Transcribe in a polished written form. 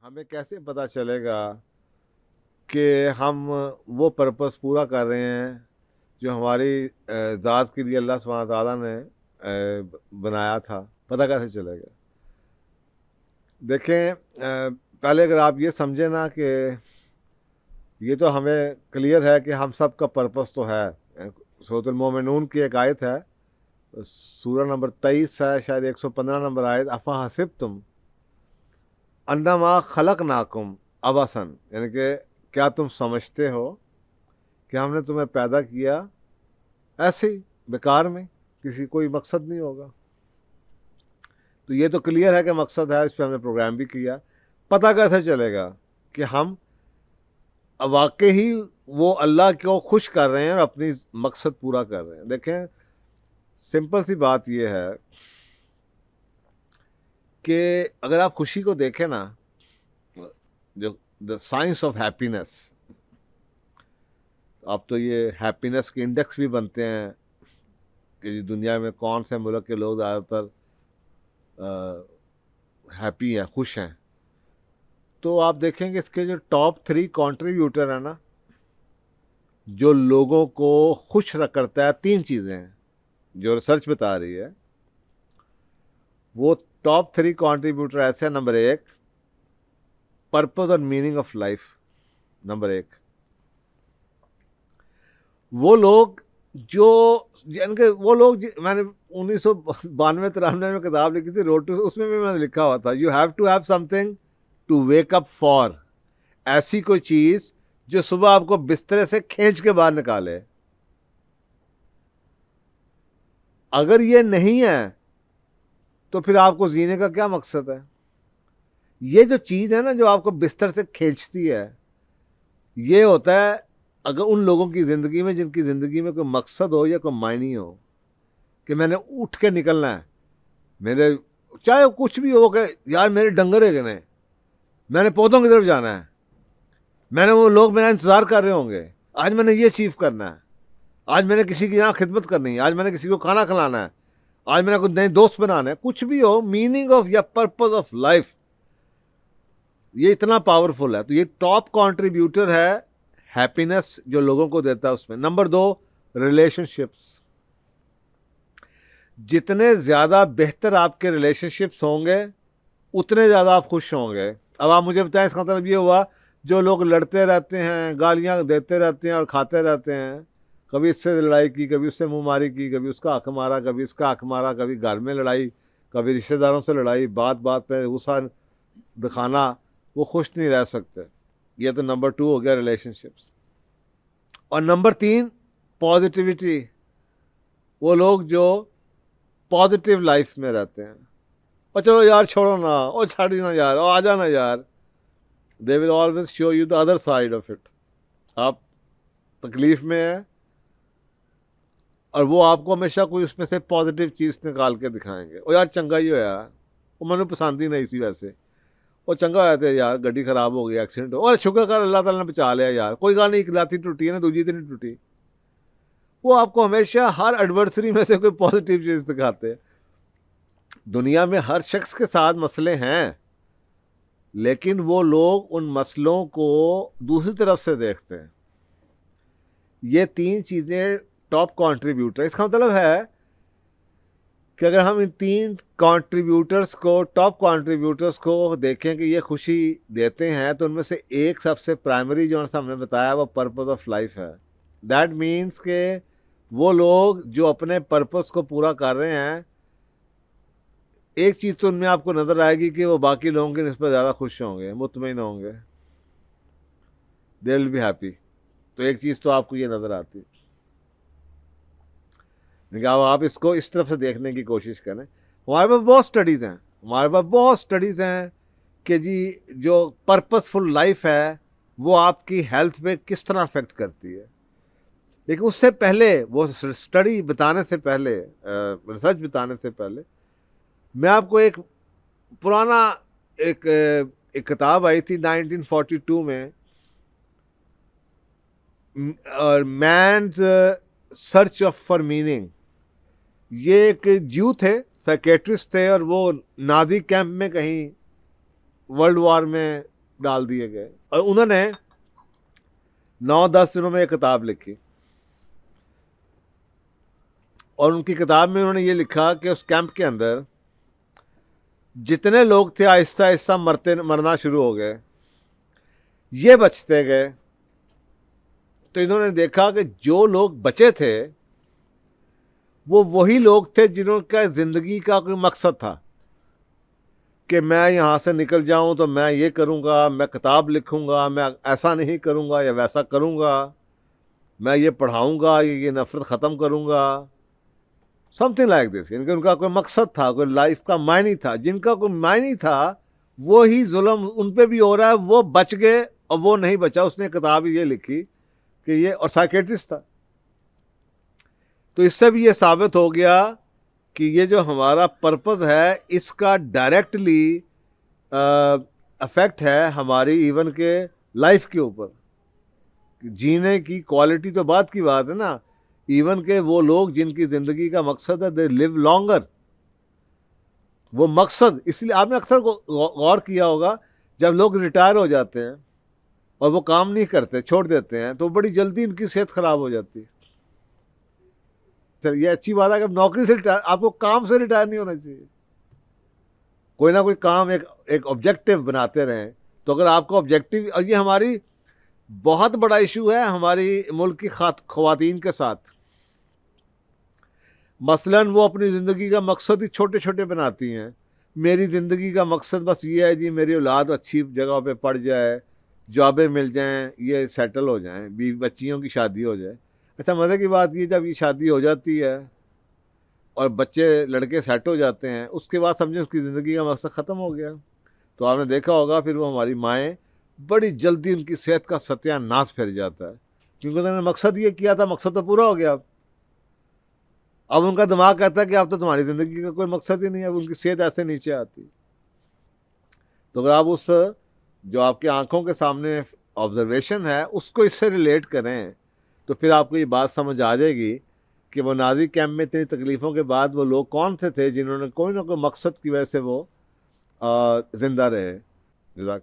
हमें कैसे पता चलेगा कि हम वो पर्पस पूरा कर रहे हैं जो हमारी ज़ात के लिए अल्लाह सुब्हानहू तआला ने बनाया था? पता कैसे चलेगा? देखें, पहले अगर आप ये समझें ना कि ये तो हमें क्लियर है कि हम सब का पर्पस तो है। सूरह मोमिनून की एक आयत है, सूरा नंबर 23 है, शायद 115 नंबर आयत, अफ़ा हसिबतुम अन्नमा खलकनाकुम अबसन, यानी कि क्या तुम समझते हो कि हमने तुम्हें पैदा किया ऐसे ही बेकार में, किसी कोई मकसद नहीं होगा। तो ये तो क्लियर है कि मकसद है, इस पर हमने प्रोग्राम भी किया। पता कैसे चलेगा कि हम वाकई ही वो अल्लाह को खुश कर रहे हैं और अपनी मकसद पूरा कर रहे हैं? देखें, सिंपल सी बात यह है कि अगर आप खुशी को देखें ना, जो द साइंस ऑफ हैप्पीनेस, अब तो ये हैप्पीनेस के इंडेक्स भी बनते हैं कि दुनिया में कौन से मुल्क के लोग ज़्यादातर हैप्पी हैं, खुश हैं। तो आप देखेंगे इसके जो टॉप 3 कंट्रीब्यूटर है ना, जो लोगों को खुश रख करता है, 3 चीज़ें हैं जो रिसर्च बता रही है। वो टॉप 3 कंट्रीब्यूटर ऐसे हैं। नंबर 1, पर्पस और मीनिंग ऑफ लाइफ। नंबर 1, वो लोग जो जिनके वो लोग मैंने 1992-93 में किताब लिखी थी, रोड टू, उसमें भी मैंने लिखा हुआ था, you have to have something to wake up for. ऐसी कोई चीज जो सुबह आपको बिस्तरे से खींच के बाहर निकाले। अगर ये नहीं है तो फिर आपको जीने का क्या मकसद है? ये जो चीज है ना जो आपको बिस्तर से खींचती है, ये होता है अगर उन लोगों की ज़िंदगी में जिनकी ज़िंदगी में कोई मकसद हो या कोई मायने हो, कि मैंने उठ के निकलना है, मेरे चाहे कुछ भी हो, कि यार मेरे डंगर है कि नहीं, मैंने पौधों की तरफ जाना है, मैंने वो लोग मेरा इंतज़ार कर रहे होंगे, आज मैंने ये अचीव करना है, आज मैंने किसी की यहाँ खिदमत करनी है, आज मैंने किसी को खाना खिलाना है, आज मैंने कुछ नए दोस्त बनाना है, कुछ भी हो, मीनिंग ऑफ या पर्पज ऑफ लाइफ, ये इतना पावरफुल है। तो ये टॉप कंट्रीब्यूटर है हैप्पीनेस जो लोगों को देता है उसमें। Number 2, relationships. जितने ज़्यादा बेहतर आपके रिलेशनशिप्स होंगे उतने ज़्यादा आप खुश होंगे। अब आप मुझे बताएं, इसका मतलब ये हुआ जो लोग लड़ते रहते हैं, गालियां देते रहते हैं और खाते रहते हैं, कभी इससे लड़ाई की, कभी उससे मुंहमारी की, कभी उसका हक मारा, कभी इसका हक मारा, कभी घर में लड़ाई, कभी रिश्तेदारों से लड़ाई, बात बात पे गुस्सा दिखाना, वो खुश नहीं रह सकते। ये तो नंबर 2 हो गया, रिलेशनशिप्स। और नंबर 3, पॉजिटिविटी। वो लोग जो पॉजिटिव लाइफ में रहते हैं, और चलो यार छोड़ो ना, और छाड़ ना यार, और आ जाना यार, they will always show you the other side of it. आप तकलीफ में हैं और वो आपको हमेशा कोई उसमें से पॉजिटिव चीज़ निकाल के दिखाएंगे। और यार चंगा ही हो यार, वो मैंने पसंद ही नहीं सी वैसे, वो चंगा होया थे यार, गड्डी खराब हो गई, एक्सीडेंट हो, और शुक्र कर अल्लाह ताला ने बचा लिया यार, कोई गल नहीं, एक लाती टूटी है ना, दूजी दिन नहीं टूटी। वो आपको हमेशा हर एडवर्सरी में से कोई पॉजिटिव चीज़ दिखाते हैं। दुनिया में हर शख्स के साथ मसले हैं, लेकिन वो लोग उन मसलों को दूसरी तरफ से देखते हैं। ये 3 चीज़ें टॉप कंट्रीब्यूटर। इसका मतलब है कि अगर हम इन 3 कंट्रीब्यूटर्स को, टॉप कंट्रीब्यूटर्स को देखें कि ये खुशी देते हैं, तो उनमें से एक सबसे प्राइमरी जो हमने बताया वो पर्पस ऑफ लाइफ है। दैट मीन्स के वो लोग जो अपने पर्पस को पूरा कर रहे हैं, एक चीज़ तो उनमें आपको नज़र आएगी कि वो बाकी लोगों की निस्बत ज़्यादा खुश होंगे, मुतमईन होंगे, दे विल बी हैप्पी। तो एक चीज़ तो आपको ये नज़र आती है। लेकिन अब आप इसको इस तरफ से देखने की कोशिश करें। हमारे पास बहुत स्टडीज़ हैं, हमारे पास बहुत स्टडीज़ हैं कि जी जो पर्पसफुल लाइफ है वो आपकी हेल्थ पे किस तरह अफेक्ट करती है। लेकिन उससे पहले, वो स्टडी बताने से पहले, रिसर्च बताने से पहले, मैं आपको एक पुराना एक किताब आई थी 1942 में, और man's search of for meaning. ये एक ज्यू थे, साइकेट्रिस्ट थे, और वो नाजी कैंप में कहीं वर्ल्ड वार में डाल दिए गए। और उन्होंने 9-10 दिनों में एक किताब लिखी, और उनकी किताब में उन्होंने ये लिखा कि उस कैंप के अंदर जितने लोग थे आहिस्ता आहिस्ता मरना शुरू हो गए, ये बचते गए। तो इन्होंने देखा कि जो लोग बचे थे वो वही लोग थे जिनका ज़िंदगी का कोई मकसद था कि मैं यहाँ से निकल जाऊँ तो मैं ये करूँगा, मैं किताब लिखूँगा, मैं ऐसा नहीं करूँगा या वैसा करूँगा, मैं ये पढ़ाऊँगा, ये नफ़रत ख़त्म करूँगा, समथिंग लाइक दिस। यानी कि उनका कोई मकसद था, कोई लाइफ का मायने था। जिनका कोई मायने था वो ही जुल्म उन पे भी हो रहा है, वो बच गए और वो नहीं बचा। उसने किताब ये लिखी कि ये, और साइकेट्रिस्ट था। तो इससे भी ये साबित हो गया कि ये जो हमारा पर्पस है इसका डायरेक्टली अफेक्ट है हमारी इवन के लाइफ के ऊपर। जीने की क्वालिटी तो बात की बात है ना, इवन के वो लोग जिनकी ज़िंदगी का मकसद है दे लिव लॉन्गर। वो मकसद, इसलिए आपने अक्सर गौर किया होगा, जब लोग रिटायर हो जाते हैं और वो काम नहीं करते, छोड़ देते हैं, तो बड़ी जल्दी उनकी सेहत ख़राब हो जाती है। ये अच्छी बात है कि नौकरी से रिटायर, आपको काम से रिटायर नहीं होना चाहिए। कोई ना कोई काम एक ऑब्जेक्टिव बनाते रहें। तो अगर आपका ऑब्जेक्टिव, और ये हमारी बहुत बड़ा इशू है हमारी मुल्क की ख़वातीन के साथ, मसलन वो अपनी ज़िंदगी का मकसद ही छोटे छोटे बनाती हैं। मेरी ज़िंदगी का मकसद बस ये है जी, मेरी औलाद अच्छी जगह पे पढ़ जाए, जॉबें मिल जाएं, ये सेटल हो जाएं, बीवी बच्चियों की शादी हो जाए। अच्छा, मज़े की बात ये, जब ये शादी हो जाती है और बच्चे लड़के सेट हो जाते हैं, उसके बाद समझें उसकी ज़िंदगी का मकसद ख़त्म हो गया। तो आपने देखा होगा फिर वो हमारी माएँ बड़ी जल्दी उनकी सेहत का सत्यानाश फिर जाता है, क्योंकि उन्होंने मकसद ये किया था, मकसद तो पूरा हो गया। अब उनका दिमाग कहता है कि अब तो तुम्हारी ज़िंदगी का कोई मकसद ही नहीं है। अब उनकी सेहत ऐसे नीचे आती। तो अगर आप उस जो आपके आंखों के सामने ऑब्जर्वेशन है उसको इससे रिलेट करें तो फिर आपको ये बात समझ आ जाएगी कि वो नाज़ी कैंप में इतनी तकलीफ़ों के बाद वो लोग कौन से थे जिन्होंने कोई ना कोई मकसद की वजह से वो ज़िंदा रहे। जज़ाक